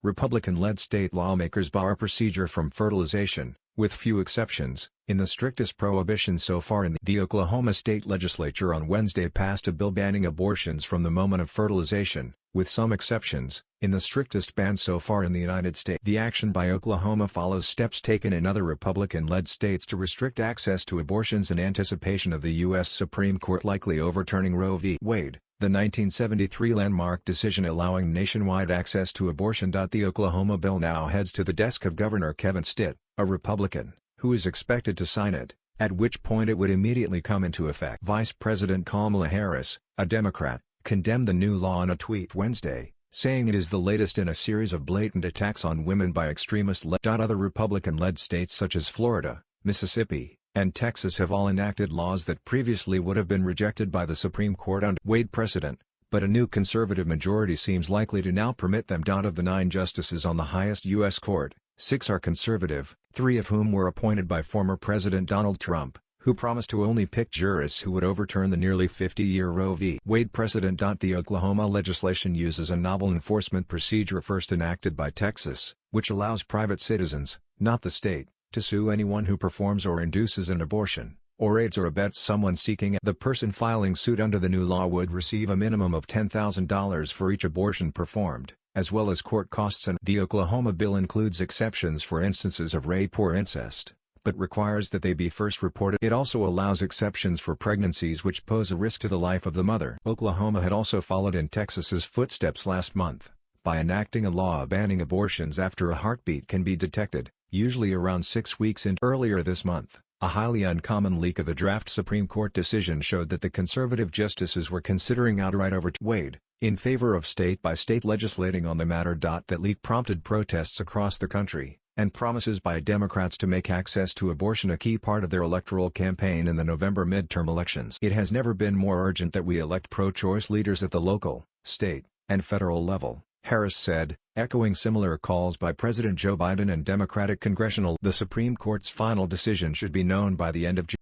Republican-led state lawmakers bar procedure from fertilization, with few exceptions, in the strictest prohibition so far in the Oklahoma state legislature on Wednesday passed a bill banning abortions from the moment of fertilization, with some exceptions, in the strictest ban so far in the United States. The action by Oklahoma follows steps taken in other Republican-led states to restrict access to abortions in anticipation of the U.S. Supreme Court likely overturning Roe v. Wade, the 1973 landmark decision allowing nationwide access to abortion. The Oklahoma bill now heads to the desk of Governor Kevin Stitt, a Republican, who is expected to sign it, at which point it would immediately come into effect. Vice President Kamala Harris, a Democrat, condemned the new law in a tweet Wednesday, saying it is the latest in a series of blatant attacks on women by extremists. Other Republican-led states such as Florida, Mississippi, and Texas have all enacted laws that previously would have been rejected by the Supreme Court under Wade precedent, but a new conservative majority seems likely to now permit them. Of the 9 justices on the highest U.S. court, 6 are conservative, 3 of whom were appointed by former President Donald Trump, who promised to only pick jurists who would overturn the nearly 50-year Roe v. Wade precedent. The Oklahoma legislation uses a novel enforcement procedure first enacted by Texas, which allows private citizens, not the state, to sue anyone who performs or induces an abortion, or aids or abets someone seeking it. The person filing suit under the new law would receive a minimum of $10,000 for each abortion performed, as well as court costs. The Oklahoma bill includes exceptions for instances of rape or incest, but requires that they be first reported. It also allows exceptions for pregnancies which pose a risk to the life of the mother. Oklahoma had also followed in Texas's footsteps last month, by enacting a law banning abortions after a heartbeat can be detected, usually around 6 weeks in. Earlier this month, a highly uncommon leak of a draft Supreme Court decision showed that the conservative justices were considering outright overturning Wade, in favor of state-by-state legislating on the matter. That leak prompted protests across the country, and promises by Democrats to make access to abortion a key part of their electoral campaign in the November midterm elections. It has never been more urgent that we elect pro-choice leaders at the local, state, and federal level, Harris said, echoing similar calls by President Joe Biden and Democratic congressional. The Supreme Court's final decision should be known by the end of June.